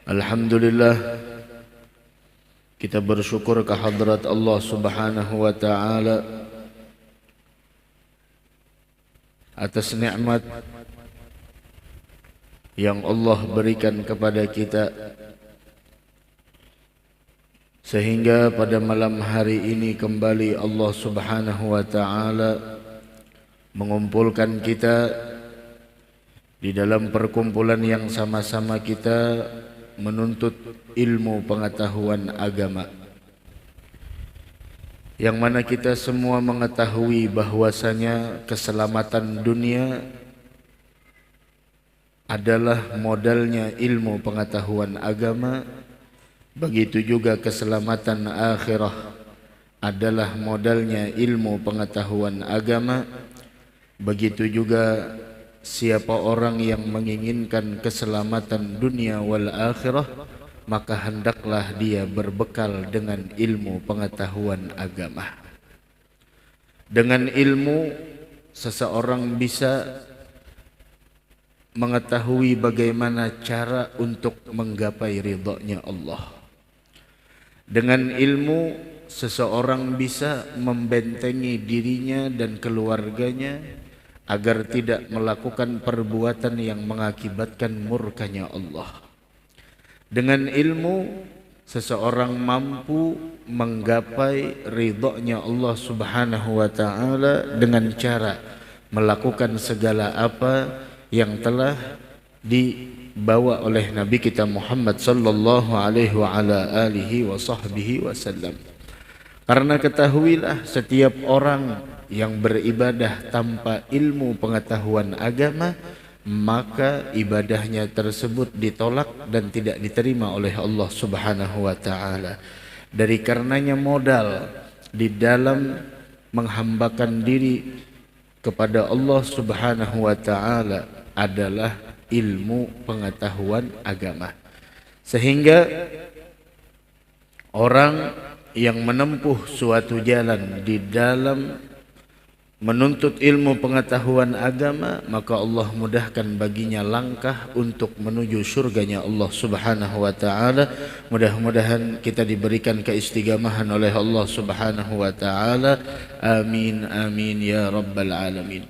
Alhamdulillah, kita bersyukur kehadrat Allah Subhanahu wa taala atas nikmat yang Allah berikan kepada kita, sehingga pada malam hari ini kembali Allah Subhanahu wa taala mengumpulkan kita di dalam perkumpulan yang sama-sama kita menuntut ilmu pengetahuan agama, yang mana kita semua mengetahui bahwasanya keselamatan dunia adalah modalnya ilmu pengetahuan agama. Begitu juga keselamatan akhirah adalah modalnya ilmu pengetahuan agama. Begitu juga siapa orang yang menginginkan keselamatan dunia wal akhirah, maka hendaklah dia berbekal dengan ilmu pengetahuan agama. Dengan ilmu seseorang bisa mengetahui bagaimana cara untuk menggapai ridhonya Allah. Dengan ilmu seseorang bisa membentengi dirinya dan keluarganya agar tidak melakukan perbuatan yang mengakibatkan murkanya Allah. Dengan ilmu seseorang mampu menggapai ridhonya Allah Subhanahu wa taala dengan cara melakukan segala apa yang telah dibawa oleh Nabi kita Muhammad sallallahu alaihi wa ala alihi wa sahbihi wasallam. Karena ketahuilah, setiap orang yang beribadah tanpa ilmu pengetahuan agama, maka ibadahnya tersebut ditolak dan tidak diterima oleh Allah Subhanahu wa taala. Dari karenanya modal di dalam menghambakan diri kepada Allah Subhanahu wa taala adalah ilmu pengetahuan agama. Sehingga orang yang menempuh suatu jalan di dalam menuntut ilmu pengetahuan agama, maka Allah mudahkan baginya langkah untuk menuju surganya Allah Subhanahu wa taala. Mudah-mudahan kita diberikan keistiqamahan oleh Allah Subhanahu wa taala. Amin amin ya rabbal alamin.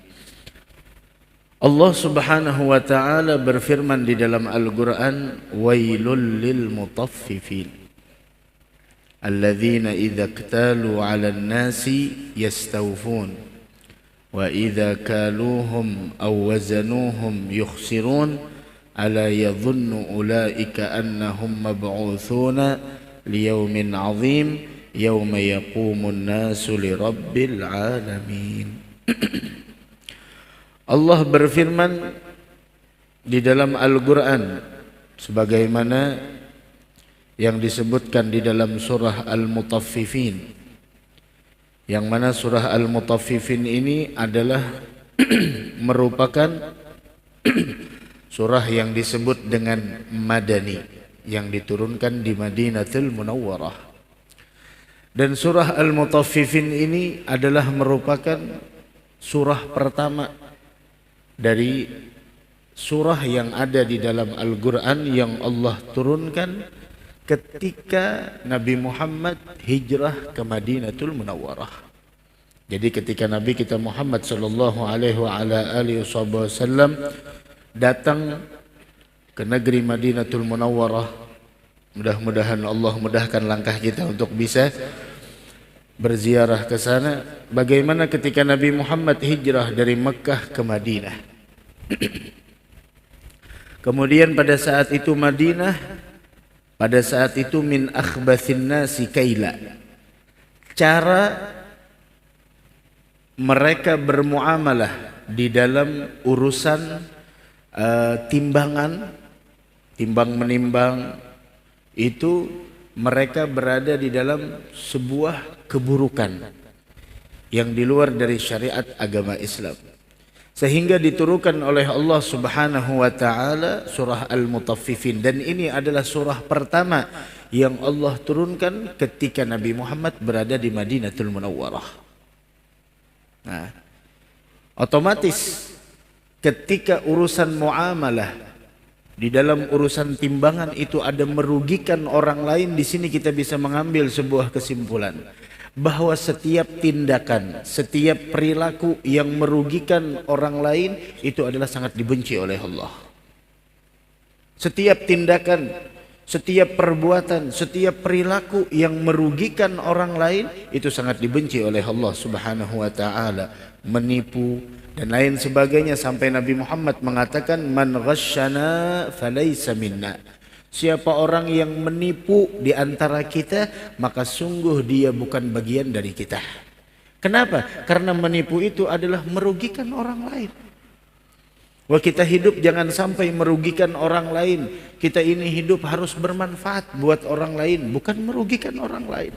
Allah Subhanahu wa taala berfirman di dalam Al-Qur'an, wailul lil mutaffifin alladzina idza iktalu 'alan nasi yastawfun wa idza kaluhum aw wazanuhum yukhsirun ala yadhunnu ulaika annahum mab'utsuna liyaumin 'adzim yauma yaqumun nasu lirabbil alamin. Allah berfirman di dalam Al-Qur'an sebagaimana yang disebutkan di dalam surah Al-Mutaffifin, yang mana surah Al-Mutaffifin ini adalah merupakan surah yang disebut dengan Madani, yang diturunkan di Madinatul Munawwarah. Dan surah Al-Mutaffifin ini adalah merupakan surah pertama dari surah yang ada di dalam Al-Quran yang Allah turunkan ketika Nabi Muhammad hijrah ke Madinatul Munawwarah. Jadi ketika Nabi kita Muhammad sallallahu alaihi wa ala alihi wasallam datang ke negeri Madinatul Munawwarah, mudah-mudahan Allah mudahkan langkah kita untuk bisa berziarah ke sana. Bagaimana ketika Nabi Muhammad hijrah dari Mekah ke Madinah. Kemudian pada saat itu Madinah, pada saat itu min akhbathin nasi kaila. Cara mereka bermuamalah di dalam urusan timbangan, timbang menimbang, itu mereka berada di dalam sebuah keburukan yang di luar dari syariat agama Islam. Sehingga diturunkan oleh Allah Subhanahu wa taala surah Al-Mutaffifin, dan ini adalah surah pertama yang Allah turunkan ketika Nabi Muhammad berada di Madinatul Munawwarah. Nah, otomatis ketika urusan muamalah di dalam urusan timbangan itu ada merugikan orang lain, di sini kita bisa mengambil sebuah kesimpulan bahwa setiap tindakan, setiap perilaku yang merugikan orang lain itu adalah sangat dibenci oleh Allah. Setiap tindakan, setiap perbuatan, setiap perilaku yang merugikan orang lain itu sangat dibenci oleh Allah Subhanahu wa taala. Menipu dan lain sebagainya, sampai Nabi Muhammad mengatakan man ghasyana falaysa minna. Siapa orang yang menipu di antara kita, maka sungguh dia bukan bagian dari kita. Kenapa? Karena menipu itu adalah merugikan orang lain. Wah, kita hidup jangan sampai merugikan orang lain. Kita ini hidup harus bermanfaat buat orang lain, bukan merugikan orang lain.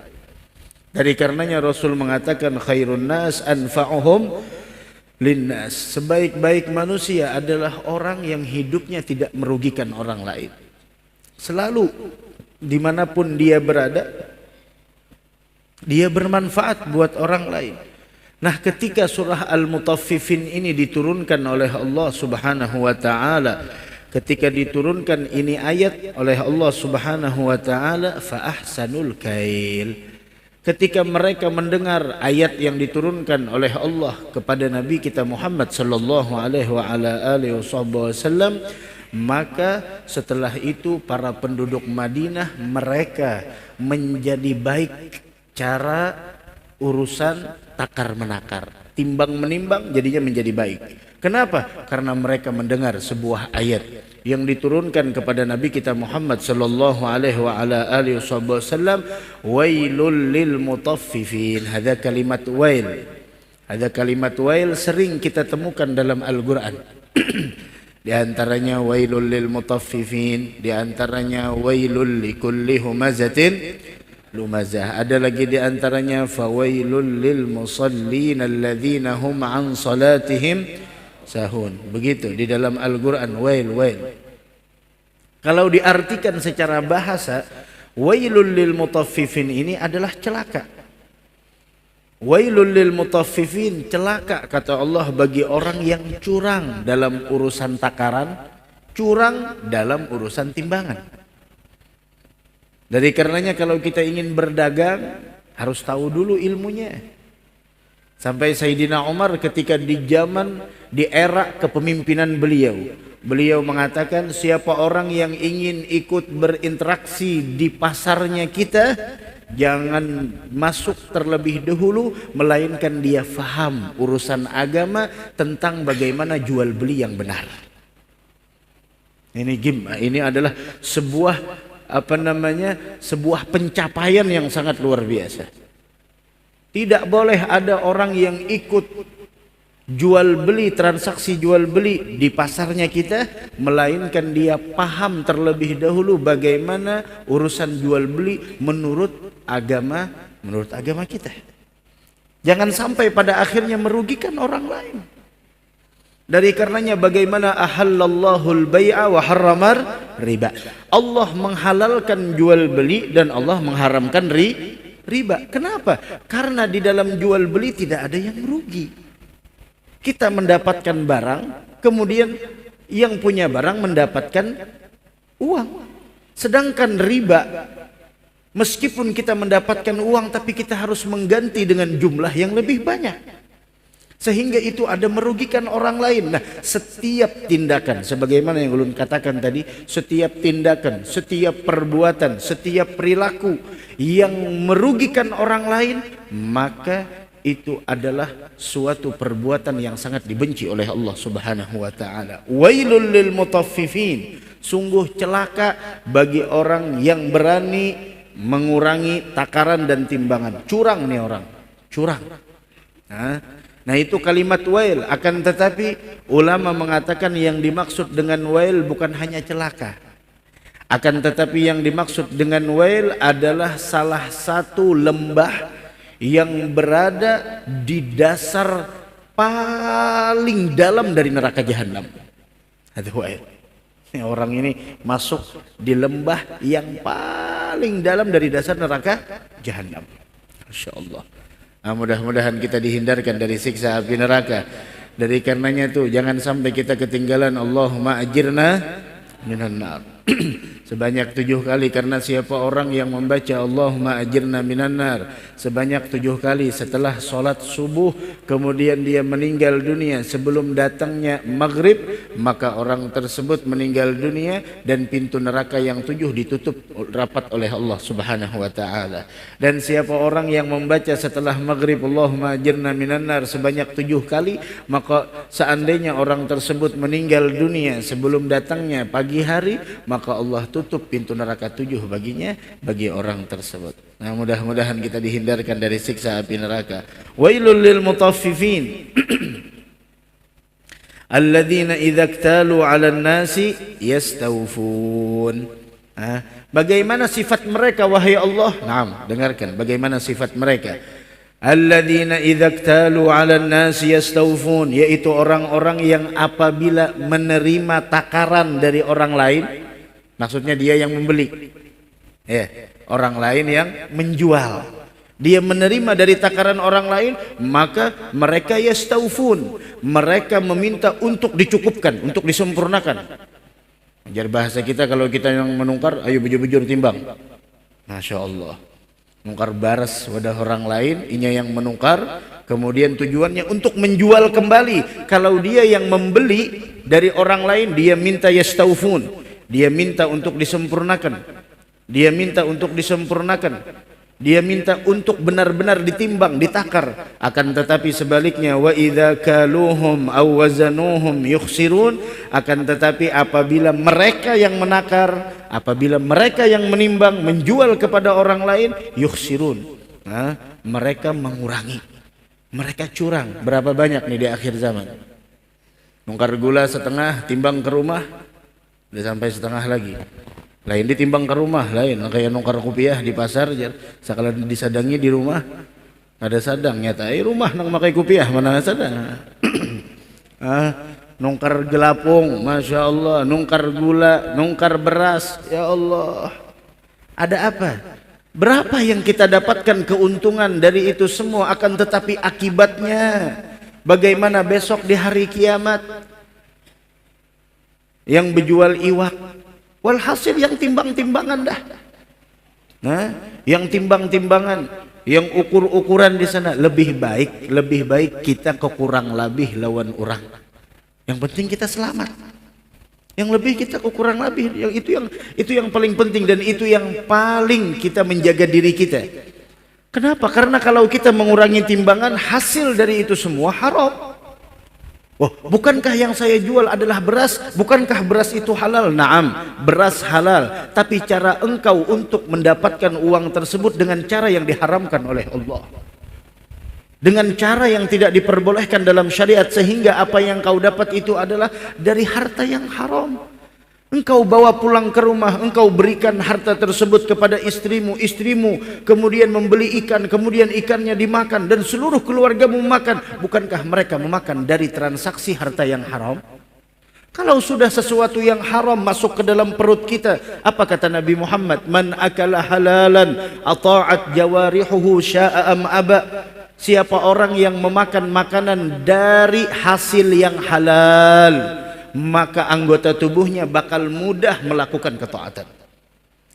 Dari karenanya Rasul mengatakan khairun nas anfa'uhum linnas. Sebaik-baik manusia adalah orang yang hidupnya tidak merugikan orang lain. Selalu dimanapun dia berada, dia bermanfaat buat orang lain. Nah, ketika surah Al-Mutaffifin ini diturunkan oleh Allah Subhanahu wa taala, ketika diturunkan ini ayat oleh Allah Subhanahu wa taala, fa ahsanul kail. Ketika mereka mendengar ayat yang diturunkan oleh Allah kepada Nabi kita Muhammad sallallahu alaihi wasallam, maka setelah itu para penduduk Madinah mereka menjadi baik cara urusan takar menakar, timbang menimbang jadinya menjadi baik. Kenapa? Karena mereka mendengar sebuah ayat yang diturunkan kepada Nabi kita Muhammad sallallahu alaihi wasallam, wailul lil mutaffifin. Ada kalimat wail. Ada kalimat wail sering kita temukan dalam Al-Qur'an. Di antaranya wailul lil mutaffifin, di antaranya wailul likulli humazatin lumazah. Ada lagi di antaranya fawailul lil musallin alladzina hum an salatihim sahun. Begitu di dalam Al-Qur'an wail. Kalau diartikan secara bahasa, wailul lil mutaffifin ini adalah celaka. Wailul lil mutaffifin, celaka kata Allah bagi orang yang curang dalam urusan takaran, curang dalam urusan timbangan. Dari karenanya kalau kita ingin berdagang harus tahu dulu ilmunya. Sampai Sayyidina Umar ketika di era kepemimpinan beliau mengatakan siapa orang yang ingin ikut berinteraksi di pasarnya kita, jangan masuk terlebih dahulu melainkan dia faham urusan agama tentang bagaimana jual beli yang benar. Ini adalah sebuah sebuah pencapaian yang sangat luar biasa. Tidak boleh ada orang yang ikut jual beli, transaksi jual beli di pasarnya kita, melainkan dia paham terlebih dahulu bagaimana urusan jual beli menurut agama kita. Jangan sampai pada akhirnya merugikan orang lain. Dari karenanya bagaimana ahallallahul bai'a wa harramar riba. Allah menghalalkan jual beli dan Allah mengharamkan riba. Kenapa? Karena di dalam jual beli tidak ada yang merugi. Kita mendapatkan barang, kemudian yang punya barang mendapatkan uang. Sedangkan riba, meskipun kita mendapatkan uang, tapi kita harus mengganti dengan jumlah yang lebih banyak. Sehingga itu ada merugikan orang lain. Nah, setiap tindakan, sebagaimana yang ulun katakan tadi, setiap tindakan, setiap perbuatan, setiap perilaku yang merugikan orang lain, maka itu adalah suatu perbuatan yang sangat dibenci oleh Allah Subhanahu wa taala. Wailul lil mutaffifin, sungguh celaka bagi orang yang berani mengurangi takaran dan timbangan. Curang nih orang, curang. Nah itu kalimat wail. Akan tetapi ulama mengatakan yang dimaksud dengan wail bukan hanya celaka. Akan tetapi yang dimaksud dengan wail adalah salah satu lembah yang berada di dasar paling dalam dari neraka jahanam. Itu wail. Orang ini masuk di lembah yang paling dalam dari dasar neraka jahanam. Masya Allah. Mudah-mudahan kita dihindarkan dari siksa api neraka. Dari karenanya tuh jangan sampai kita ketinggalan. Allahumma ajirna minan nar. Sebanyak 7 kali, karena siapa orang yang membaca Allahumma ajirna minan nar sebanyak 7 kali setelah solat subuh, kemudian dia meninggal dunia sebelum datangnya maghrib, maka orang tersebut meninggal dunia dan pintu neraka yang 7 ditutup rapat oleh Allah subhanahu wa ta'ala. Dan siapa orang yang membaca setelah maghrib Allahumma ajirna minan nar sebanyak 7 kali, maka seandainya orang tersebut meninggal dunia sebelum datangnya pagi hari, maka Allah tutup pintu neraka 7 baginya, bagi orang tersebut. Nah, mudah-mudahan kita dihindarkan dari siksa api neraka. Wailul lil mutaffifin alladzina idza iktalu 'alan nasi yastawfun. Bagaimana sifat mereka wahai Allah? Naam, dengarkan bagaimana sifat mereka. Alladzina idza iktalu 'alan nasi yastawfun, yaitu orang-orang yang apabila menerima takaran dari orang lain, maksudnya dia yang membeli, orang lain yang menjual, dia menerima dari takaran orang lain, maka mereka yastawfun, mereka meminta untuk dicukupkan, untuk disempurnakan. Ajar bahasa kita, kalau kita yang menukar, ayo bujur-bujur timbang. Masya Allah, nukar baras wadah orang lain, inya yang menukar, kemudian tujuannya untuk menjual kembali. Kalau dia yang membeli dari orang lain, dia minta yastawfun, dia minta untuk disempurnakan, dia minta untuk disempurnakan, dia minta untuk benar-benar ditimbang, ditakar. Akan tetapi sebaliknya, wa idza kaluhum aw wazanuhum yukhsirun, akan tetapi apabila mereka yang menakar, apabila mereka yang menimbang, menjual kepada orang lain, yukhsirun, mereka mengurangi, mereka curang. Berapa banyak nih di akhir zaman, nungkar gula setengah, timbang ke rumah udah sampai setengah lagi, lain ditimbang ke rumah, lain kayak nungkar kopiah di pasar, sekali disadangi di rumah ada sadang, nyata rumah nang makai kopiah mana sadang. Nungkar gelapung, masya Allah, nungkar gula, nungkar beras, ya Allah, ada apa? Berapa yang kita dapatkan keuntungan dari itu semua? Akan tetapi akibatnya bagaimana besok di hari kiamat? Yang berjual iwak, walhasil yang timbang-timbangan dah. Yang timbang-timbangan, yang ukur-ukuran di sana, lebih baik kita kekurang lebih lawan orang. Yang penting kita selamat. Yang lebih kita kekurang lebih, yang itu yang paling penting, dan itu yang paling kita menjaga diri kita. Kenapa? Karena kalau kita mengurangi timbangan, hasil dari itu semua haram. Oh, bukankah yang saya jual adalah beras? Bukankah beras itu halal? Naam, beras halal. Tapi cara engkau untuk mendapatkan uang tersebut dengan cara yang diharamkan oleh Allah, dengan cara yang tidak diperbolehkan dalam syariat, sehingga apa yang kau dapat itu adalah dari harta yang haram. Engkau bawa pulang ke rumah, engkau berikan harta tersebut kepada istrimu, kemudian membeli ikan, kemudian ikannya dimakan dan seluruh keluargamu makan. Bukankah mereka memakan dari transaksi harta yang haram? Kalau sudah sesuatu yang haram masuk ke dalam perut kita, apa kata Nabi Muhammad? Man akala halalan ata'at jawarihuhu sya'a am aba. Siapa orang yang memakan makanan dari hasil yang halal, maka anggota tubuhnya bakal mudah melakukan ketaatan.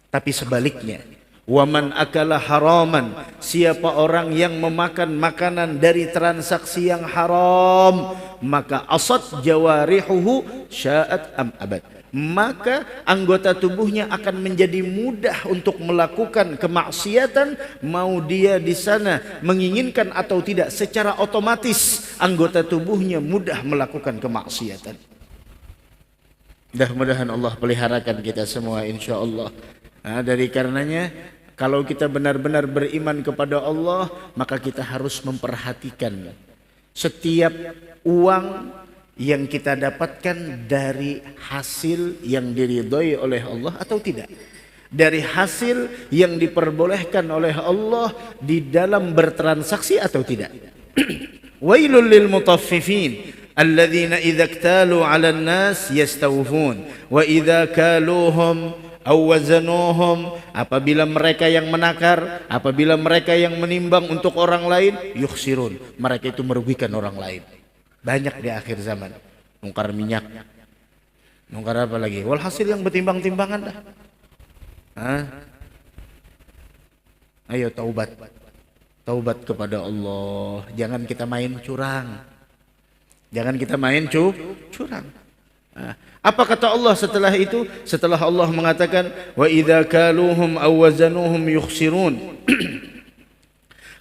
Tapi sebaliknya, waman akala haraman, siapa orang yang memakan makanan dari transaksi yang haram, maka asad jawarihuhu sya'at am abad, maka anggota tubuhnya akan menjadi mudah untuk melakukan kemaksiatan, mau dia di sana menginginkan atau tidak, secara otomatis anggota tubuhnya mudah melakukan kemaksiatan. Mudah-mudahan Allah peliharakan kita semua insyaallah. Dari karenanya, kalau kita benar-benar beriman kepada Allah, maka kita harus memperhatikan setiap uang yang kita dapatkan dari hasil yang diridhoi oleh Allah atau tidak, dari hasil yang diperbolehkan oleh Allah di dalam bertransaksi atau tidak. Wailul lil mutaffifin alladzina idza iktalu 'alan nas yastawfun wa idza kaluhum aw wazanuhum, apabila mereka yang menakar, apabila mereka yang menimbang untuk orang lain, yukhsirun, mereka itu merugikan orang lain. Banyak di akhir zaman nukar minyak, Nungkar apa lagi? Walhasil yang bertimbang-timbangan dah. Hah? Ayo taubat. Taubat kepada Allah. Jangan kita main curang. Jangan kita main curang. Nah, apa kata Allah setelah itu? Setelah Allah mengatakan wa idza kaluhum aw wazanuhum yukhsirun.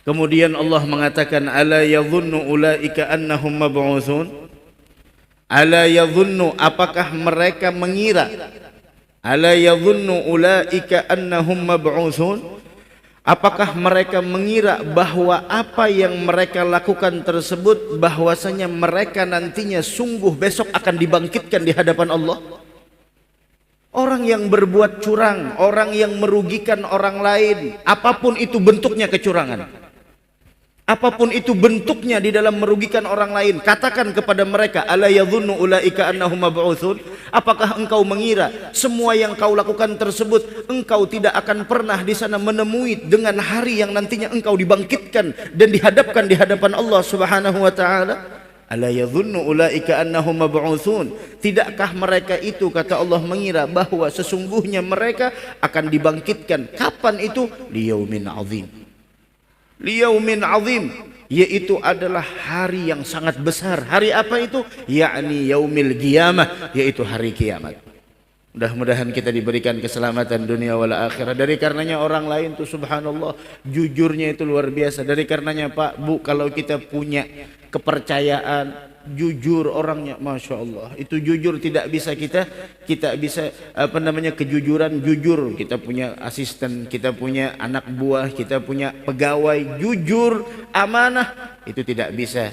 Kemudian Allah mengatakan ala yadhunnu ulaika annahum mab'utsun? Ala yadhunnu, apakah mereka mengira? Ala yadhunnu ulaika annahum mab'utsun? Apakah mereka mengira bahwa apa yang mereka lakukan tersebut bahwasanya mereka nantinya sungguh besok akan dibangkitkan di hadapan Allah? Orang yang berbuat curang, orang yang merugikan orang lain, apapun itu bentuknya kecurangan, apapun itu bentuknya di dalam merugikan orang lain, katakan kepada mereka, ala yadhunnu ulaika annahum mab'utsun? Apakah engkau mengira semua yang kau lakukan tersebut engkau tidak akan pernah di sana menemui dengan hari yang nantinya engkau dibangkitkan dan dihadapkan di hadapan Allah Subhanahu wa taala? Ala yadhunnu ulaika annahum mab'utsun? Tidakkah mereka itu, kata Allah, mengira bahwa sesungguhnya mereka akan dibangkitkan? Kapan itu? Liyaumin azim. Liyaumin azim, yaitu adalah hari yang sangat besar. Hari apa itu? Yakni yaumil qiyamah, yaitu hari kiamat. Mudah-mudahan kita diberikan keselamatan dunia wal akhirah. Dari karenanya orang lain tuh subhanallah jujurnya itu luar biasa. Dari karenanya Pak, Bu, kalau kita punya kepercayaan, jujur orangnya, masya Allah, itu jujur tidak bisa kita bisa kejujuran jujur. Kita punya asisten, kita punya anak buah, kita punya pegawai jujur, amanah, itu tidak bisa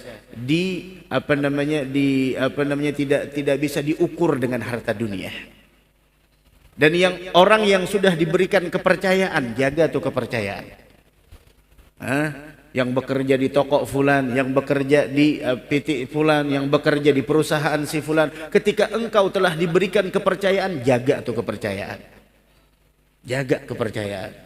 tidak bisa diukur dengan harta dunia. Dan orang yang sudah diberikan kepercayaan, jaga tuh kepercayaan. Yang bekerja di toko fulan, yang bekerja di PT fulan, yang bekerja di perusahaan si fulan, ketika engkau telah diberikan kepercayaan, jaga tuh kepercayaan. Jaga kepercayaan.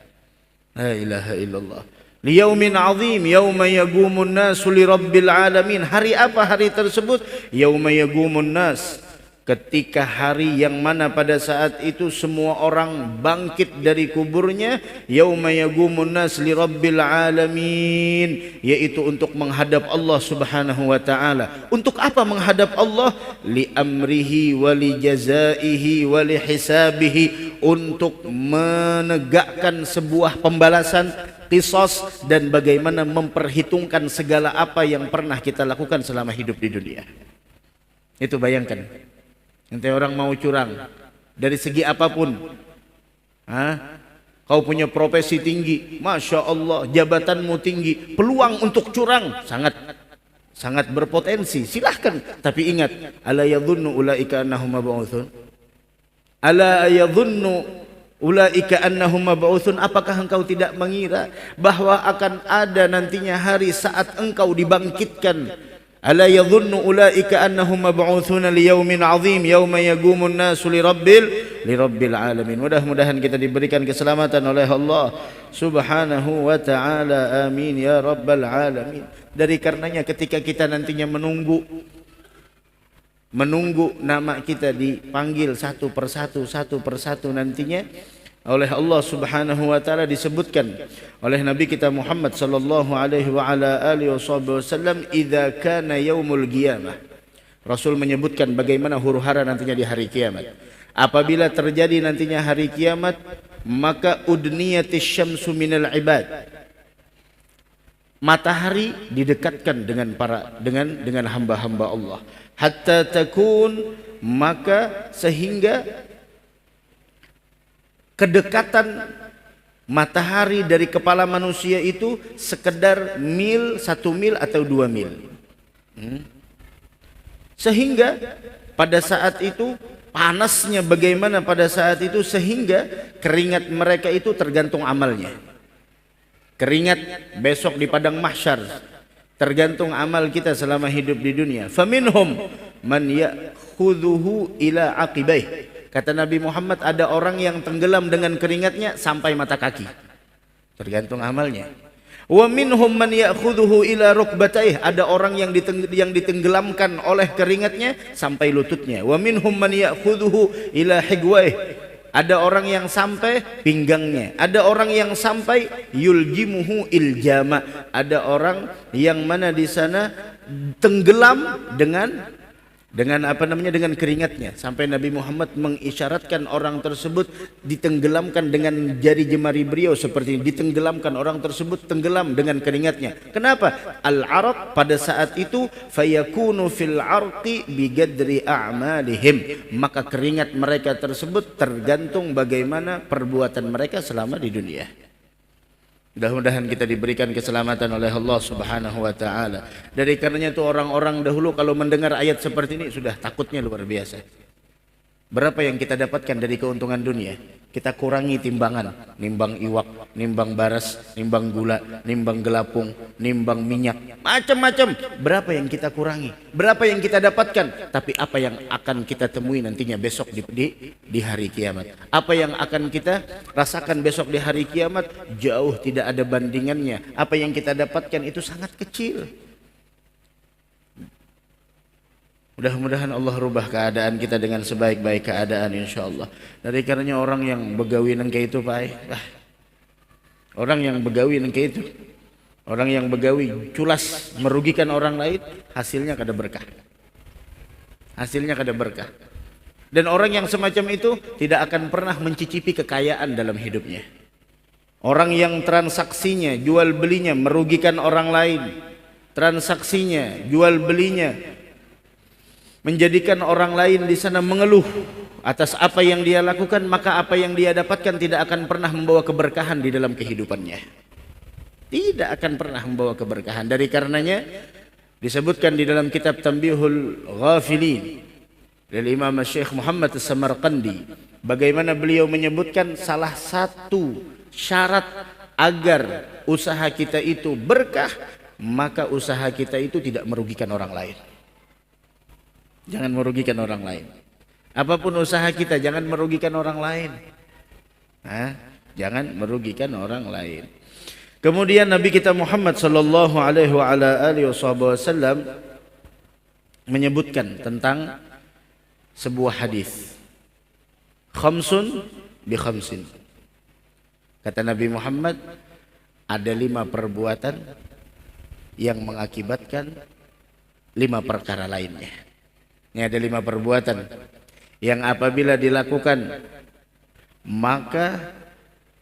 La ilaha illallah. Liyaumin azim yauma yaqumun nasu lirabbil alamin. Hari apa hari tersebut? Yauma yaqumun nas, ketika hari yang mana pada saat itu semua orang bangkit dari kuburnya. Yauma yaqumun nas lirabbil alamin, yaitu untuk menghadap Allah Subhanahu wa taala. Untuk apa menghadap Allah? Li amrihi wa li jazaihi wa li hisabihi, untuk menegakkan sebuah pembalasan, qisas, dan bagaimana memperhitungkan segala apa yang pernah kita lakukan selama hidup di dunia. Itu bayangkan, nanti orang mau curang dari segi apapun, kau punya profesi tinggi, masya Allah, jabatanmu tinggi, peluang untuk curang sangat berpotensi, silahkan. Tapi ingat, ala yadhunnu ulaika annahum mab'utsun? Ala yadhunnu ulaika annahum mab'utsun? Apakah engkau tidak mengira bahwa akan ada nantinya hari saat engkau dibangkitkan? Ala yadhunnu ulaika annahum mab'utsuna liyaumin 'azim yauma yaqumun nasu lirabbil alamin. Mudah-mudahan kita diberikan keselamatan oleh Allah Subhanahu wa taala. Amin ya rabbal alamin. Dari karenanya ketika kita nantinya menunggu nama kita dipanggil satu persatu nantinya oleh Allah Subhanahu wa taala, disebutkan oleh Nabi kita Muhammad sallallahu alaihi wa ala alihi wasallam, idza kana yaumul qiyamah. Rasul menyebutkan bagaimana huru-hara nantinya di hari kiamat. Apabila terjadi nantinya hari kiamat, maka udniyatis syamsu minal ibad, matahari didekatkan dengan hamba-hamba Allah, hatta takun, maka sehingga kedekatan matahari dari kepala manusia itu sekedar satu mil atau 2 mil. Sehingga pada saat itu panasnya bagaimana pada saat itu, sehingga keringat mereka itu tergantung amalnya. Keringat besok di padang mahsyar tergantung amal kita selama hidup di dunia. Faminhum man ya'khudhuhu ila aqibaih. Kata Nabi Muhammad, ada orang yang tenggelam dengan keringatnya sampai mata kaki, tergantung amalnya. Wa minhum man ya'khudhuhu ila rukbatayhi, ada orang yang ditenggelamkan oleh keringatnya sampai lututnya. Wa minhum man ya'khudhuhu ila higwayhi, ada orang yang sampai pinggangnya. Ada orang yang sampai yuljimuhu iljama, ada orang yang mana di sana tenggelam dengan keringatnya, sampai Nabi Muhammad mengisyaratkan orang tersebut ditenggelamkan dengan jari jemari beliau seperti ini, ditenggelamkan orang tersebut tenggelam dengan keringatnya. Kenapa? Al-araq, pada saat itu fayakunu fil arqi bigadri a'malihim, maka keringat mereka tersebut tergantung bagaimana perbuatan mereka selama di dunia. Mudah-mudahan kita diberikan keselamatan oleh Allah Subhanahu wa taala. Dari karenanya itu orang-orang dahulu kalau mendengar ayat seperti ini sudah takutnya luar biasa. Berapa yang kita dapatkan dari keuntungan dunia? Kita kurangi timbangan, nimbang iwak, nimbang baras, nimbang gula, nimbang gelapung, nimbang minyak, macam-macam. Berapa yang kita kurangi? Berapa yang kita dapatkan? Tapi apa yang akan kita temui nantinya besok di hari kiamat? Apa yang akan kita rasakan besok di hari kiamat? Jauh tidak ada bandingannya. Apa yang kita dapatkan itu sangat kecil. Mudah-mudahan Allah rubah keadaan kita dengan sebaik-baik keadaan insyaallah. Dari karenanya orang yang begawi nengke itu Pak, orang yang begawi nengke itu, orang yang begawi culas merugikan orang lain, hasilnya kada berkah. Hasilnya kada berkah. Dan orang yang semacam itu tidak akan pernah mencicipi kekayaan dalam hidupnya. Orang yang transaksinya, jual belinya merugikan orang lain, transaksinya, jual belinya menjadikan orang lain di sana mengeluh atas apa yang dia lakukan, maka apa yang dia dapatkan tidak akan pernah membawa keberkahan di dalam kehidupannya. Tidak akan pernah membawa keberkahan. Dari karenanya disebutkan di dalam kitab Tanbihul Ghafilin dari Imam Syekh Muhammad As-Samarqandi, bagaimana beliau menyebutkan salah satu syarat agar usaha kita itu berkah, maka usaha kita itu tidak merugikan orang lain. Jangan merugikan orang lain. Apapun usaha kita, jangan merugikan orang lain. Jangan merugikan orang lain. Kemudian Nabi kita Muhammad sallallahu alaihi wasallam menyebutkan tentang sebuah hadis. Khamsun bi khamsin. Kata Nabi Muhammad, ada 5 perbuatan yang mengakibatkan 5 perkara lainnya. Ini ada 5 perbuatan yang apabila dilakukan maka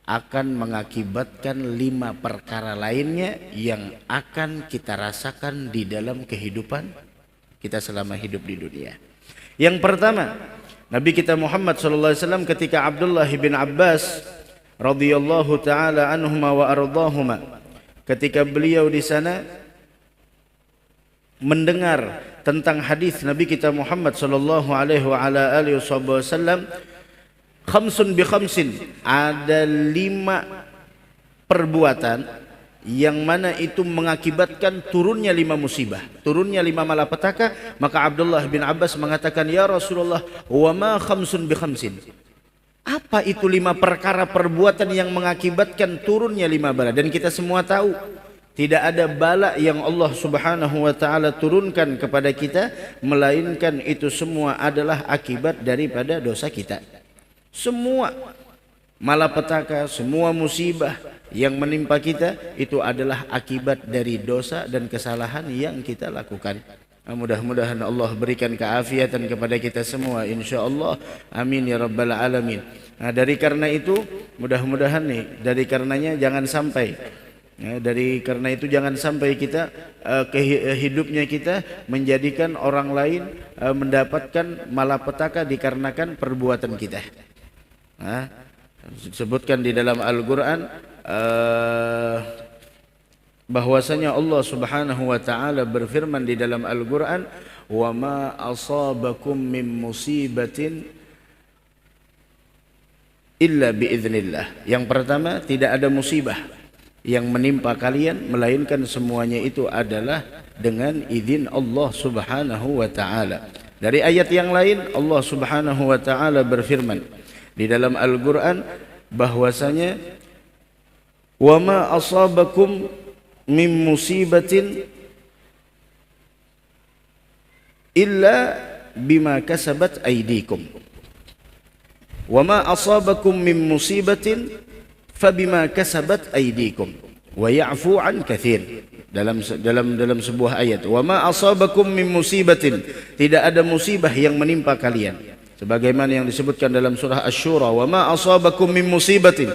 akan mengakibatkan 5 perkara lainnya yang akan kita rasakan di dalam kehidupan kita selama hidup di dunia. Yang pertama, Nabi kita Muhammad SAW ketika Abdullah bin Abbas radhiyallahu taala anhuma wa ardahuma, ketika beliau di sana mendengar tentang hadis Nabi kita Muhammad sallallahu alaihi wasallam, khamsun bi khamsin, ada 5 perbuatan yang mana itu mengakibatkan turunnya 5 musibah, turunnya 5 malapetaka. Maka Abdullah bin Abbas mengatakan, ya Rasulullah, wa ma khamsun bi khamsin, apa itu 5 perkara perbuatan yang mengakibatkan turunnya 5 bala? Dan kita semua tahu tidak ada bala yang Allah Subhanahu wa taala turunkan kepada kita melainkan itu semua adalah akibat daripada dosa kita. Semua malapetaka, semua musibah yang menimpa kita itu adalah akibat dari dosa dan kesalahan yang kita lakukan. Mudah-mudahan Allah berikan keafiatan kepada kita semua insyaallah. Amin ya rabbal alamin. Dari karena itu mudah-mudahan dari karenanya jangan sampai jangan sampai kita hidupnya kita menjadikan orang lain mendapatkan malapetaka dikarenakan perbuatan kita. Disebutkan di dalam Al-Quran bahwasanya Allah Subhanahu wa taala berfirman di dalam Al-Quran, wa ma asabakum min musibatin illa biiznillah. Yang pertama, tidak ada musibah yang menimpa kalian melainkan semuanya itu adalah dengan izin Allah Subhanahu wa taala. Dari ayat yang lain Allah Subhanahu wa taala berfirman di dalam Al-Qur'an bahwasanya wa ma asabakum min musibatin illa bima kasabat aydikum wa ma asabakum min musibatin fabima kasabat aydikum wa ya'fu an katsir. Dalam sebuah ayat, wa ma asabakum min musibatin, tidak ada musibah yang menimpa kalian, sebagaimana yang disebutkan dalam surah Asy-Syura, wa ma asabakum min musibatin,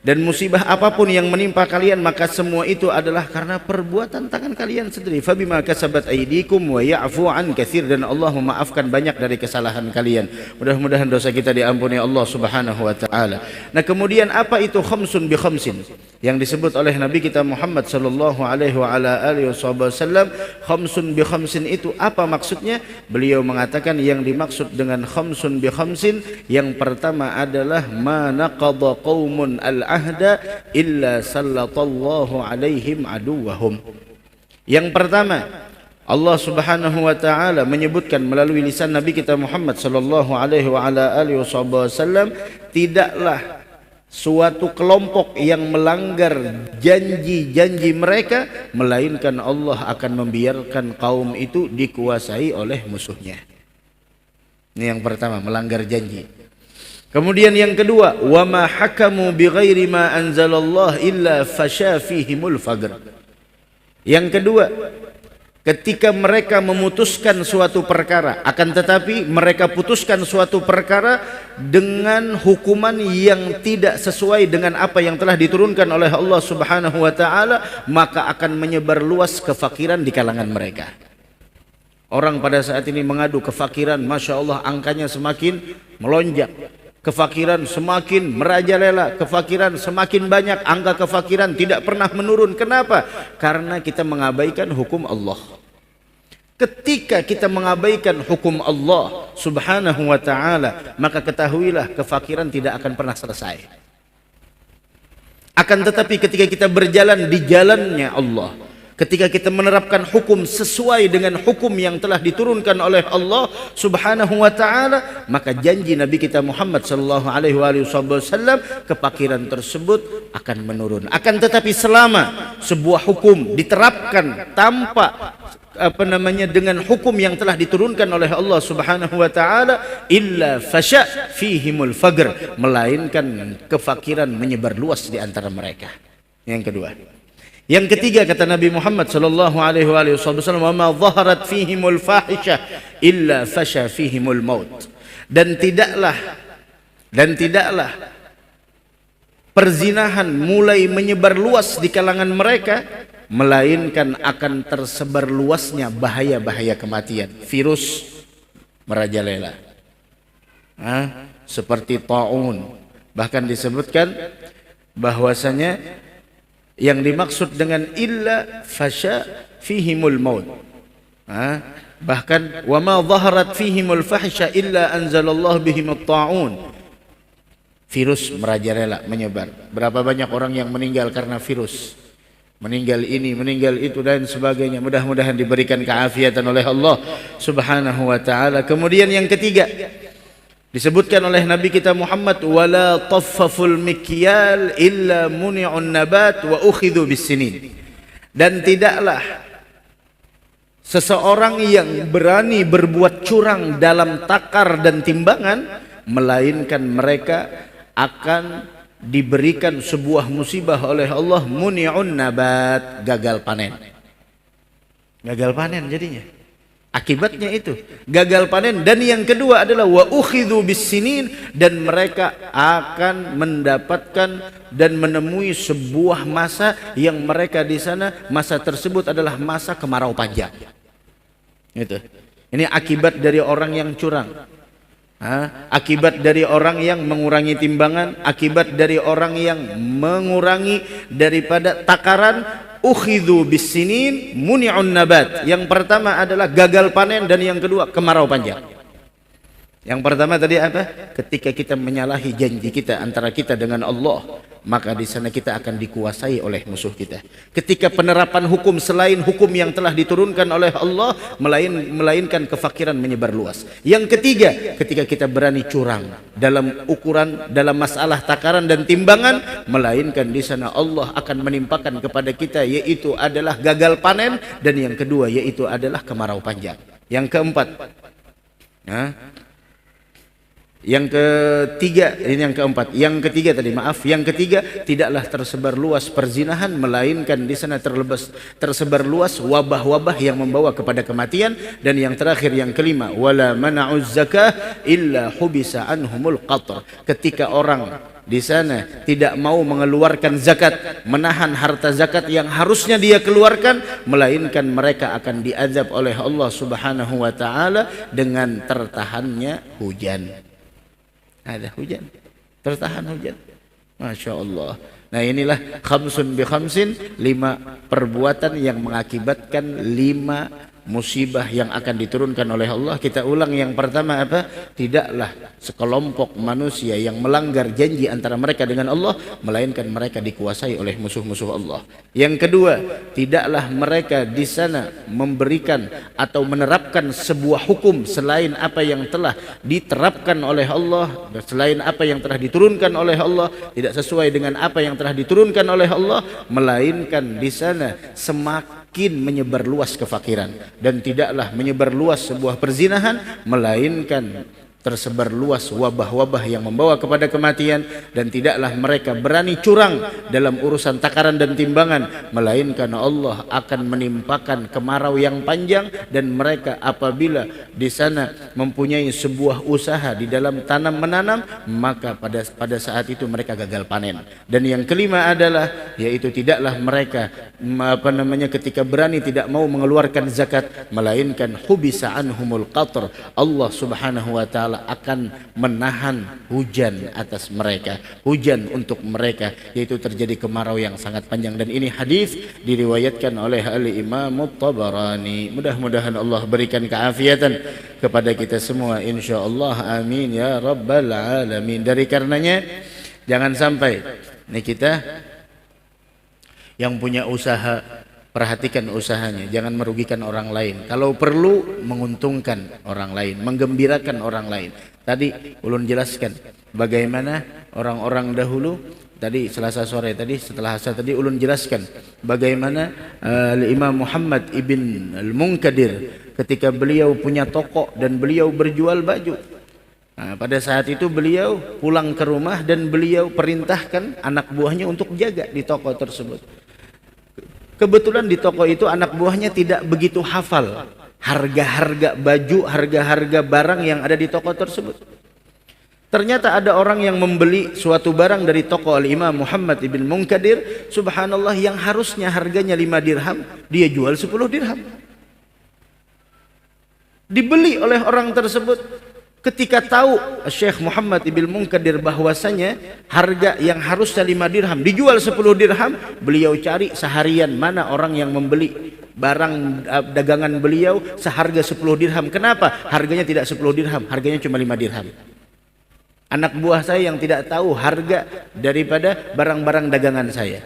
dan musibah apapun yang menimpa kalian maka semua itu adalah karena perbuatan tangan kalian sendiri. Fabima kasabat aydikum wa ya'fu an katsir, dan Allah memaafkan banyak dari kesalahan kalian. Mudah-mudahan dosa kita diampuni Allah Subhanahu wa taala. Nah, kemudian apa itu khamsun bi khamsin yang disebut oleh Nabi kita Muhammad sallallahu alaihi wa ala alihi wasallam? Khamsun bi khamsin itu apa maksudnya? Beliau mengatakan yang dimaksud dengan khamsun bi khamsin, yang pertama adalah ma naqadha qaumun al-ahda illa sallatallahu alaihim aduwahum. Yang pertama, Allah Subhanahu wa taala menyebutkan melalui lisan Nabi kita Muhammad sallallahu alaihi wa ala alihi wasallam, tidaklah suatu kelompok yang melanggar janji-janji mereka melainkan Allah akan membiarkan kaum itu dikuasai oleh musuhnya. Ini yang pertama, melanggar janji. Kemudian yang kedua, wa ma hakamu bighairi ma anzalallah illa fasha fihimul fagr. Yang kedua, ketika mereka memutuskan suatu perkara, akan tetapi mereka putuskan suatu perkara dengan hukuman yang tidak sesuai dengan apa yang telah diturunkan oleh Allah Subhanahu wa taala, maka akan menyebar luas kefakiran di kalangan mereka. Orang pada saat ini mengadu kefakiran, Masya Allah, angkanya semakin melonjak. Kefakiran semakin merajalela, kefakiran semakin banyak, angka kefakiran tidak pernah menurun. Kenapa? Karena kita mengabaikan hukum Allah. Ketika kita mengabaikan hukum Allah Subhanahu wa taala, maka ketahuilah kefakiran tidak akan pernah selesai. Akan tetapi ketika kita berjalan di jalannya Allah, ketika kita menerapkan hukum sesuai dengan hukum yang telah diturunkan oleh Allah Subhanahu wa taala, maka janji Nabi kita Muhammad sallallahu alaihi wasallam, kefakiran tersebut akan menurun. Akan tetapi selama sebuah hukum diterapkan tanpa dengan hukum yang telah diturunkan oleh Allah Subhanahu wa taala, illa fasha fihimul fagr, melainkan kefakiran menyebar luas di antara mereka. Yang kedua. Yang ketiga, kata Nabi Muhammad sallallahu alaihi wasallam, wa ma dhaharat fihimul fahisha illa fasha fihimul maut. Dan tidaklah perzinahan mulai menyebar luas di kalangan mereka, melainkan akan tersebar luasnya bahaya-bahaya kematian. Virus merajalela, seperti taun. Bahkan disebutkan bahwasanya yang dimaksud dengan illa fasha fihimul maut, bahkan wa ma dhaharat fihimul fahisha illa anzalallahu bihimut ta'un. Virus merajalela, menyebar. Berapa banyak orang yang meninggal karena virus, meninggal ini, meninggal itu dan sebagainya. Mudah-mudahan diberikan keafiatan oleh Allah Subhanahu wa taala. Kemudian yang ketiga, disebutkan oleh Nabi kita Muhammad, wala taffaful mikyal illa muni'un nabat wa ukhidhu bisinin. Dan tidaklah seseorang yang berani berbuat curang dalam takar dan timbangan, melainkan mereka akan diberikan sebuah musibah oleh Allah, muni'un nabat, gagal panen. Gagal panen jadinya. Akibatnya itu gagal panen. Dan yang kedua adalah wa ukhidhu bisinin, dan mereka akan mendapatkan dan menemui sebuah masa yang mereka di sana, masa tersebut adalah masa kemarau panjang. Itu. Ini akibat dari orang yang curang. Akibat dari orang yang mengurangi timbangan, akibat dari orang yang mengurangi daripada takaran. Ukhidhu bisinin muni'un nabat. Yang pertama adalah gagal panen, dan yang kedua kemarau panjang. Yang pertama tadi apa? Ketika kita menyalahi janji kita antara kita dengan Allah, maka di sana kita akan dikuasai oleh musuh kita. Ketika penerapan hukum selain hukum yang telah diturunkan oleh Allah, melainkan kefakiran menyebar luas. Yang ketiga, ketika kita berani curang dalam ukuran, dalam masalah takaran dan timbangan, melainkan di sana Allah akan menimpakan kepada kita, yaitu adalah gagal panen, dan yang kedua yaitu adalah kemarau panjang. Yang keempat, yang ketiga, ini yang keempat. Yang ketiga tadi, maaf, yang ketiga, tidaklah tersebar luas perzinahan, melainkan di sana tersebar luas wabah-wabah yang membawa kepada kematian. Dan yang terakhir, yang kelima, wala mana'uz zakah illa hubisa anhumul qatr. Ketika orang di sana tidak mau mengeluarkan zakat, menahan harta zakat yang harusnya dia keluarkan, melainkan mereka akan diazab oleh Allah Subhanahu wa taala dengan tertahannya hujan. Ada hujan, tertahan hujan. Masya Allah. Nah, inilah khamsun bi khamsin, 5 perbuatan yang mengakibatkan 5 musibah yang akan diturunkan oleh Allah. Kita ulang, yang pertama apa? Tidaklah sekelompok manusia yang melanggar janji antara mereka dengan Allah, melainkan mereka dikuasai oleh musuh-musuh Allah. Yang kedua, tidaklah mereka di sana memberikan atau menerapkan sebuah hukum selain apa yang telah diterapkan oleh Allah, selain apa yang telah diturunkan oleh Allah, tidak sesuai dengan apa yang telah diturunkan oleh Allah, melainkan di sana semakin menyebar luas kefakiran. Dan tidaklah menyebar luas sebuah perzinahan, melainkan tersebar luas wabah-wabah yang membawa kepada kematian. Dan tidaklah mereka berani curang dalam urusan takaran dan timbangan, melainkan Allah akan menimpakan kemarau yang panjang. Dan mereka apabila di sana mempunyai sebuah usaha di dalam tanam menanam, maka pada saat itu mereka gagal panen. Dan yang kelima adalah, yaitu tidaklah mereka ketika berani tidak mau mengeluarkan zakat, melainkan hubisa anhumul qatr. Allah Subhanahu wa taala akan menahan hujan atas mereka, hujan untuk mereka, yaitu terjadi kemarau yang sangat panjang. Dan ini hadis diriwayatkan oleh Al-Imam At-Tabarani. Mudah-mudahan Allah berikan keafiatan kepada kita semua, insyaallah, amin ya rabbal alamin. Dari karenanya jangan sampai ini kita yang punya usaha, perhatikan usahanya, jangan merugikan orang lain. Kalau perlu menguntungkan orang lain, menggembirakan orang lain. Tadi ulun jelaskan bagaimana orang-orang dahulu. Tadi Selasa sore tadi, setelah asar tadi ulun jelaskan bagaimana Imam Muhammad ibn al-Munkadir ketika beliau punya toko dan beliau berjual baju. Nah, pada saat itu beliau pulang ke rumah dan beliau perintahkan anak buahnya untuk jaga di toko tersebut. Kebetulan di toko itu anak buahnya tidak begitu hafal harga-harga baju, harga-harga barang yang ada di toko tersebut. Ternyata ada orang yang membeli suatu barang dari toko Al-Imam Muhammad ibn Munkadir, subhanallah, yang harusnya harganya 5 dirham, dia jual 10 dirham. Dibeli oleh orang tersebut. Ketika tahu Syekh Muhammad ibn Munkadir bahwasanya harga yang harusnya 5 dirham dijual 10 dirham, beliau cari seharian mana orang yang membeli barang dagangan beliau seharga 10 dirham. Kenapa? Harganya tidak 10 dirham, harganya cuma 5 dirham. Anak buah saya yang tidak tahu harga daripada barang-barang dagangan saya.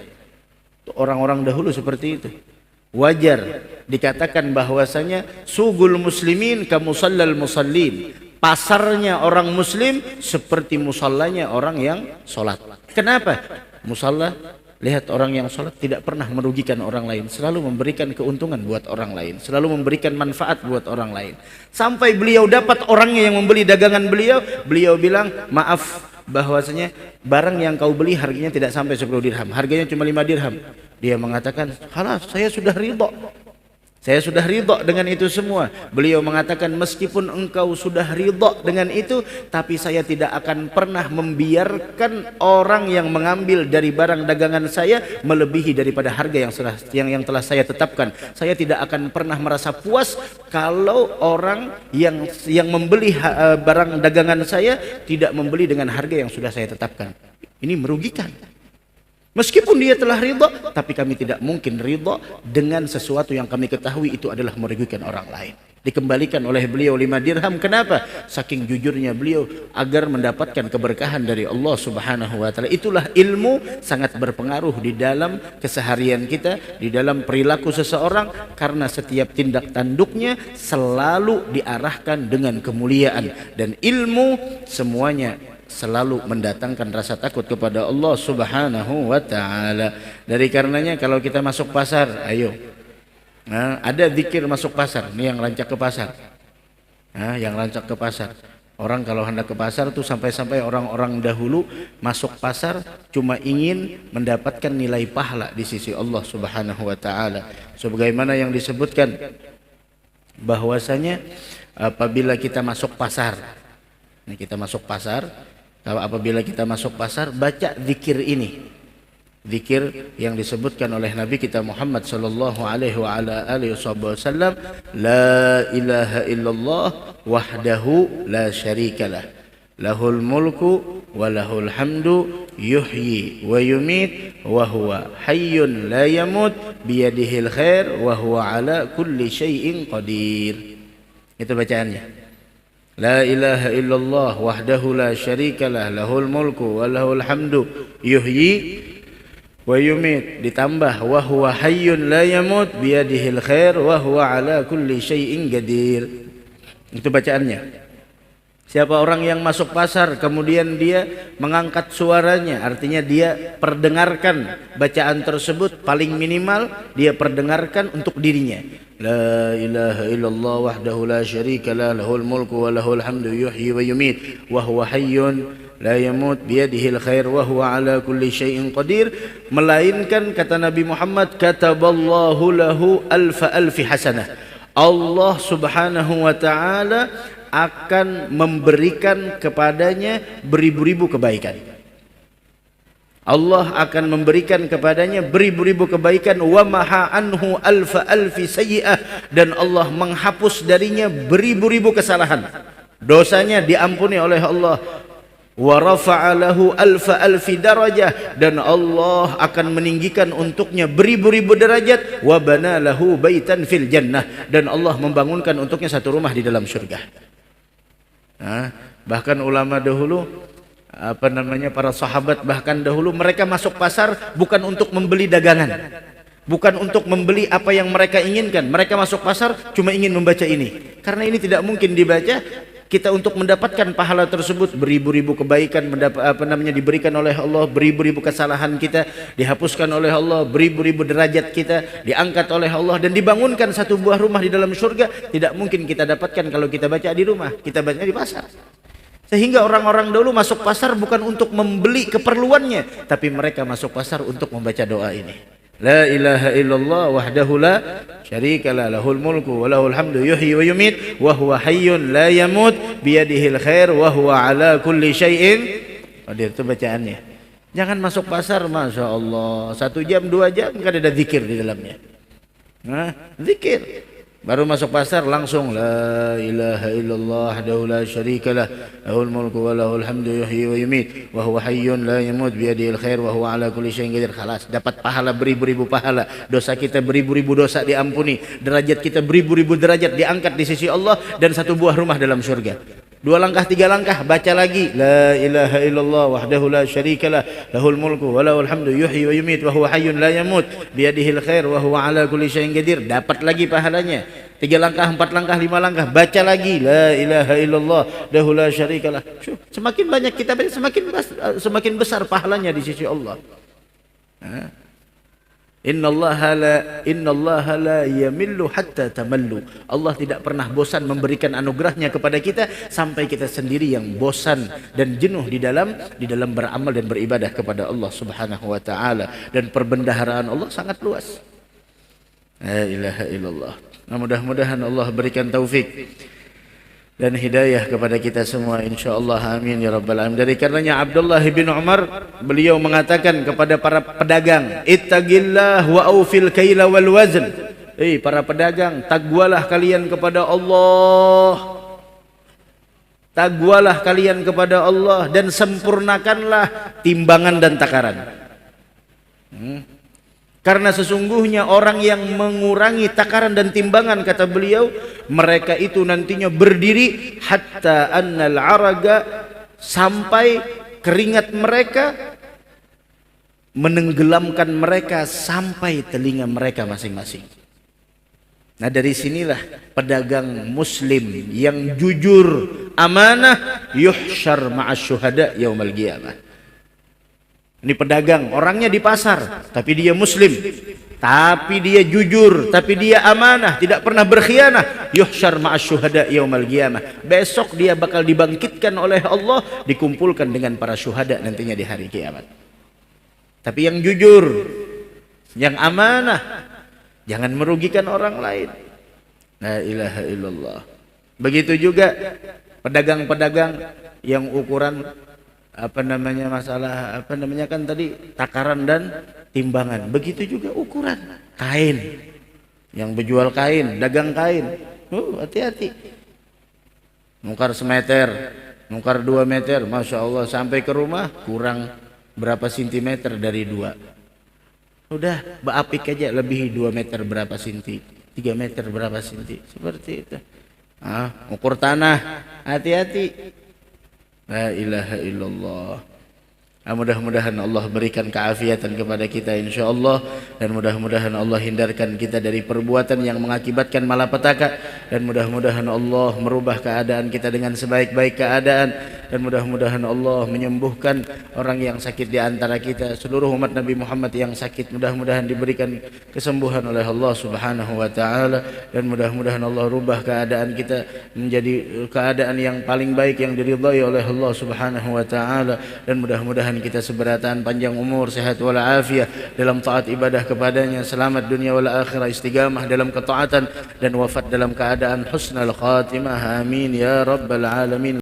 Orang-orang dahulu seperti itu. Wajar dikatakan bahwasanya sugul muslimin kamusallal musallin. Pasarnya orang muslim seperti musallanya orang yang sholat. Kenapa? Musalla, lihat orang yang sholat tidak pernah merugikan orang lain, selalu memberikan keuntungan buat orang lain, selalu memberikan manfaat buat orang lain. Sampai beliau dapat orangnya yang membeli dagangan beliau, beliau bilang, maaf bahwasanya barang yang kau beli harganya tidak sampai 10 dirham, harganya cuma 5 dirham. Dia mengatakan, halas, saya sudah ridho. Saya sudah ridho dengan itu semua. Beliau mengatakan, meskipun engkau sudah ridho dengan itu, tapi saya tidak akan pernah membiarkan orang yang mengambil dari barang dagangan saya melebihi daripada harga yang telah saya tetapkan. Saya tidak akan pernah merasa puas kalau orang yang membeli barang dagangan saya tidak membeli dengan harga yang sudah saya tetapkan. Ini merugikan. Meskipun dia telah ridha, tapi kami tidak mungkin ridha dengan sesuatu yang kami ketahui itu adalah merugikan orang lain. dikembalikan oleh beliau 5 dirham. Kenapa? Saking jujurnya beliau agar mendapatkan keberkahan dari Allah Subhanahu wa taala. Itulah ilmu sangat berpengaruh di dalam keseharian kita, di dalam perilaku seseorang, karena setiap tindak tanduknya selalu diarahkan dengan kemuliaan, dan ilmu semuanya selalu mendatangkan rasa takut kepada Allah Subhanahu wa taala. Dari karenanya kalau kita masuk pasar, ayo, nah, ada zikir masuk pasar. Ini yang rancak ke pasar. Nah, yang rancak ke pasar. Orang kalau hendak ke pasar tuh sampai-sampai orang-orang dahulu masuk pasar cuma ingin mendapatkan nilai pahala di sisi Allah Subhanahu wa taala. Sebagaimana yang disebutkan bahwasanya apabila kita masuk pasar. Nah, kita masuk pasar, apabila kita masuk pasar baca zikir ini. Zikir yang disebutkan oleh Nabi kita Muhammad sallallahu alaihi wa ala alihi wasallam, la ilaha illallah wahdahu la syarikalah, lahul mulku wa lahul hamdu, yuhyi wa yumit wa huwa hayyun la yamut, biyadihil khair wa huwa ala kulli syai'in qadir. Itu bacaannya. La ilaha illallah wahdahu la syarikalah, lahul mulku wa lahul hamdu, yuhyi wa yumit, ditambah wa huwa hayyun la yamut, biyadihil khair wa huwa ala kulli syai'in qadir. Itu bacaannya. Siapa orang yang masuk pasar kemudian dia mengangkat suaranya, artinya dia perdengarkan bacaan tersebut, paling minimal dia perdengarkan untuk dirinya. La ilaha illallah wahdahu la syarikalah, lahul mulku wa lahul hamdu, yuhyi wa yumit wa huwa hayyun la yamut, biyadihil khair wa huwa ala kulli syai'in qadir. Melainkan kata Nabi Muhammad, kataballahu lahu alfi hasanah. Allah Subhanahu wa taala akan memberikan kepadanya beribu-ribu kebaikan. Allah akan memberikan kepadanya beribu-ribu kebaikan. Wa maha anhu alfi sayyi'ah, dan Allah menghapus darinya beribu-ribu kesalahan. Dosanya diampuni oleh Allah. Wa rafa'a lahu alfi darajah, dan Allah akan meninggikan untuknya beribu-ribu derajat. Wa bana lahu baitan fil jannah, dan Allah membangunkan untuknya satu rumah di dalam surga. Nah, bahkan ulama dahulu, para sahabat bahkan dahulu, mereka masuk pasar bukan untuk membeli dagangan, bukan untuk membeli apa yang mereka inginkan. Mereka masuk pasar cuma ingin membaca ini, karena ini tidak mungkin dibaca. Kita untuk mendapatkan pahala tersebut, beribu-ribu kebaikan diberikan oleh Allah, beribu-ribu kesalahan kita dihapuskan oleh Allah, beribu-ribu derajat kita diangkat oleh Allah, dan dibangunkan satu buah rumah di dalam surga. Tidak mungkin kita dapatkan kalau kita baca di rumah, kita baca di pasar. Sehingga orang-orang dulu masuk pasar bukan untuk membeli keperluannya, tapi mereka masuk pasar untuk membaca doa ini. La ilaha illallah wahdahu la syarikalah, lahul mulku wa lahul hamdu, yuhyi wa yumit wa huwa hayyun la yamut, biyadihil khair wa huwa ala kulli syai'in qadir. Itu bacaannya. Jangan masuk pasar, Masya Allah, 1 jam 2 jam kan ada zikir di dalamnya. Nah, zikir. Baru masuk pasar langsung la ilaha illallah wahdahu la syarikalah, lahul mulku wa lahul hamdu, yuhyi wa yumit wa huwa hayyun la yamut, biyadihil khair wa huwa ala kulli syai'in qadir. Khalas, dapat pahala beribu-ribu pahala. Dosa kita beribu-ribu dosa diampuni, derajat kita beribu-ribu derajat diangkat di sisi Allah, dan satu buah rumah dalam surga. 2 langkah 3 langkah baca lagi la ilaha illallah wahdahu la syarikalah, lahul mulku wa lahul hamdu, yuhyi wa yumit wa huwa hayyun la yamut, biyadihil khair wa huwa ala kulli syai'in qadir. Dapat lagi pahalanya. 3 langkah 4 langkah 5 langkah baca lagi la ilaha illallah wahdahu la syarikalah. Semakin banyak kita baca, semakin besar pahalanya di sisi Allah. Innallaha la yamillu hatta tamallu. Allah tidak pernah bosan memberikan anugerahnya kepada kita sampai kita sendiri yang bosan dan jenuh di dalam beramal dan beribadah kepada Allah Subhanahu wa taala. Dan perbendaharaan Allah sangat luas. La ilaha illallah. Nah, mudah-mudahan Allah berikan taufik dan hidayah kepada kita semua, insyaallah, amin ya rabbal alamin. Dari karenanya Abdullah bin Umar, beliau mengatakan kepada para pedagang, ittaqillah wa aufil kaila wal wazn. Para pedagang, takwalah kalian kepada Allah, takwalah kalian kepada Allah, dan sempurnakanlah timbangan dan takaran. Karena sesungguhnya orang yang mengurangi takaran dan timbangan, kata beliau, mereka itu nantinya berdiri hatta annal araga, sampai keringat mereka menenggelamkan mereka sampai telinga mereka masing-masing. Nah, dari sinilah pedagang muslim yang jujur, amanah, yuhsyar ma'as syuhada yaumal qiyamah. Ini pedagang, orangnya di pasar, tapi dia muslim, tapi dia jujur, tapi dia amanah, tidak pernah berkhianah. Yuhsyar ma'as syuhada yaumal qiyamah. Besok dia bakal dibangkitkan oleh Allah, dikumpulkan dengan para syuhada nantinya di hari kiamat. Tapi yang jujur, yang amanah, jangan merugikan orang lain. La ilaha illallah. Begitu juga pedagang-pedagang yang ukuran masalah kan tadi takaran dan timbangan. Begitu juga ukuran kain, yang berjual kain, dagang kain, hati-hati. Nukar semeter, nukar 2 meter, masya Allah, sampai ke rumah kurang berapa sentimeter dari 2. Udah beapik aja, lebih 2 meter berapa senti, 3 meter berapa senti, seperti itu. Ukur tanah, hati-hati. La ilaha illallah. Mudah-mudahan Allah berikan keafiatan kepada kita insyaallah, dan mudah-mudahan Allah hindarkan kita dari perbuatan yang mengakibatkan malapetaka, dan mudah-mudahan Allah merubah keadaan kita dengan sebaik-baik keadaan, dan mudah-mudahan Allah menyembuhkan orang yang sakit di antara kita. Seluruh umat Nabi Muhammad yang sakit mudah-mudahan diberikan kesembuhan oleh Allah Subhanahu wa taala, dan mudah-mudahan Allah rubah keadaan kita menjadi keadaan yang paling baik yang diridhai oleh Allah Subhanahu wa taala, dan mudah-mudahan kita seberatan, panjang umur, sehat walafiat dalam taat ibadah kepadanya, selamat dunia wal akhirah, istiqamah dalam ketaatan, dan wafat dalam keadaan husnul khatimah. Amin ya rabbal alamin.